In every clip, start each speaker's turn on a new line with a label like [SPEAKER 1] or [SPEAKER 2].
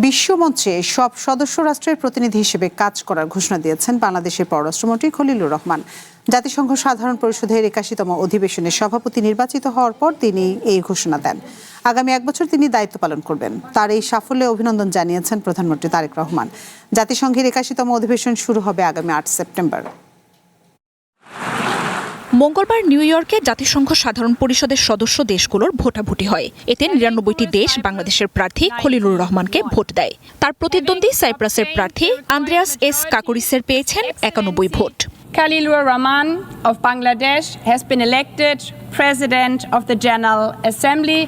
[SPEAKER 1] বিশ্বমঞ্চে সব সদস্য রাষ্ট্রের প্রতিনিধি হিসেবে কাজ করার ঘোষণা দিয়েছেন বাংলাদেশের পররাষ্ট্রমন্ত্রী খলিলুর রহমান। জাতিসংঘ সাধারণ পরিষদের ৮১তম অধিবেশনে সভাপতি নির্বাচিত হওয়ার পর তিনি এই ঘোষণা দেন। আগামী ১ বছর তিনি দায়িত্ব পালন করবেন। তার এই সাফল্যে অভিনন্দন জানিয়েছেন প্রধানমন্ত্রী তারেক রহমান। জাতিসংঘের ৮১তম অধিবেশন শুরু হবে আগামী ৮ সেপ্টেম্বর।
[SPEAKER 2] মঙ্গলবার নিউ ইয়র্কে জাতিসংঘ সাধারণ পরিষদের সদস্য দেশগুলোর ভোটাভুটি হয়। এতে ৯৯টি দেশ বাংলাদেশের প্রার্থী খলিলুর রহমানকে ভোট দেয়। তার প্রতিদ্বন্দ্বী সাইপ্রাসের প্রার্থী আন্দ্রেয়াস এস কাকোরিসের পেয়েছেন ৯১ vote.
[SPEAKER 3] Khalilur Rahman of Bangladesh has been elected President of the General Assembly.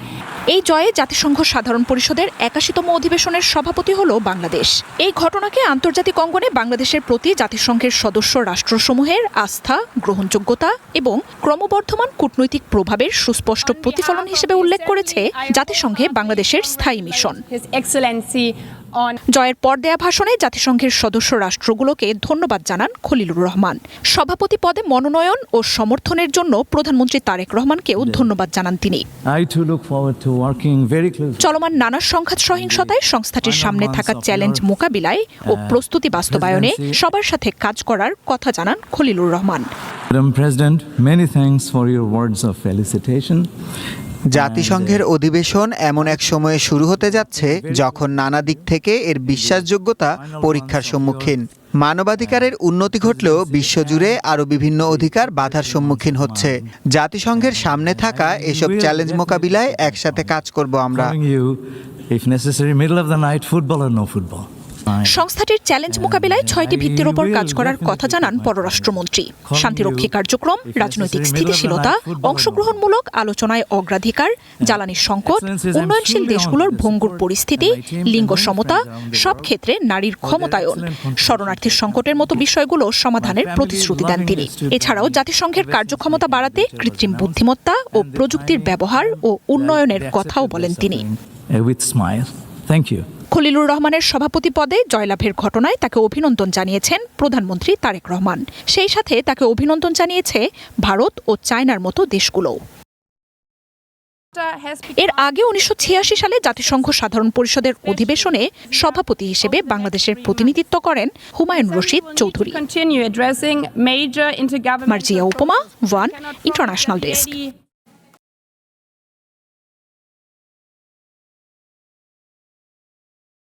[SPEAKER 2] এই জয়ে জাতিসংঘ সাধারণ পরিষদের ৮১তম অধিবেশনের সভাপতি হল বাংলাদেশ। এই ঘটনাকে আন্তর্জাতিক অঙ্গনে বাংলাদেশের প্রতি জাতিসংঘের সদস্য রাষ্ট্রসমূহের আস্থা, গ্রহণযোগ্যতা এবং ক্রমবর্ধমান কূটনৈতিক প্রভাবের সুস্পষ্ট প্রতিফলন হিসেবে উল্লেখ করেছে জাতিসংঘে বাংলাদেশের স্থায়ী মিশন। জয়ের পর দেয়া ভাষণে জাতিসংঘের সদস্য রাষ্ট্রগুলোকে ধন্যবাদ জানান খলিলুর রহমান। সভাপতি পদে মনোনয়ন ও সমর্থনের জন্য প্রধানমন্ত্রী তারেক রহমানকেও ধন্যবাদ জানান তিনি। চলমান নানা সংঘাত সহিংসতায় সংস্থাটির সামনে থাকা চ্যালেঞ্জ মোকাবিলায় ও প্রস্তুতি বাস্তবায়নে সবার সাথে কাজ করার কথা জানান খলিলুর রহমান।
[SPEAKER 4] জাতিসংঘের অধিবেশন এমন এক সময়ে শুরু হতে যাচ্ছে যখন নানা দিক থেকে এর বিশ্বাসযোগ্যতা পরীক্ষার সম্মুখীন। মানবাধিকারের উন্নতি ঘটলেও বিশ্বজুড়ে আরও বিভিন্ন অধিকার বাধার সম্মুখীন হচ্ছে। জাতিসংঘের সামনে থাকা এসব চ্যালেঞ্জ মোকাবিলায় একসাথে কাজ করব আমরা।
[SPEAKER 2] সংস্থাটির চ্যালেঞ্জ মোকাবিলায় ৬টি ভিত্তির ওপর কাজ করার কথা জানান পররাষ্ট্রমন্ত্রী। শান্তিরক্ষী কার্যক্রম, রাজনৈতিক স্থিতিশীলতা, অংশগ্রহণমূলক আলোচনায় অগ্রাধিকার, জ্বালানি সংকট, উন্নয়নশীল দেশগুলোর ভঙ্গুর পরিস্থিতি, লিঙ্গ সমতা, সব ক্ষেত্রে নারীর ক্ষমতায়ন, শরণার্থীর সংকটের মতো বিষয়গুলো সমাধানের প্রতিশ্রুতি দেন তিনি। এছাড়াও জাতিসংঘের কার্যক্ষমতা বাড়াতে কৃত্রিম বুদ্ধিমত্তা ও প্রযুক্তির ব্যবহার ও উন্নয়নের কথাও বলেন তিনি। খলিলুর রহমানের সভাপতি পদে জয়লাভের ঘটনায় তাকে অভিনন্দন জানিয়েছেন প্রধানমন্ত্রী তারেক রহমান। সেই সাথে তাকে অভিনন্দন জানিয়েছে ভারত ও চায়নার মতো দেশগুলোও। এর আগে ১৯৮৬ সালে জাতিসংঘ সাধারণ পরিষদের অধিবেশনে সভাপতি হিসেবে বাংলাদেশের প্রতিনিধিত্ব করেন Humayun Rashid Chowdhury.
[SPEAKER 3] Continue addressing major intergovernmental
[SPEAKER 2] Marjia উপমা, ওয়ান ইন্টারন্যাশনাল ডেস্ক।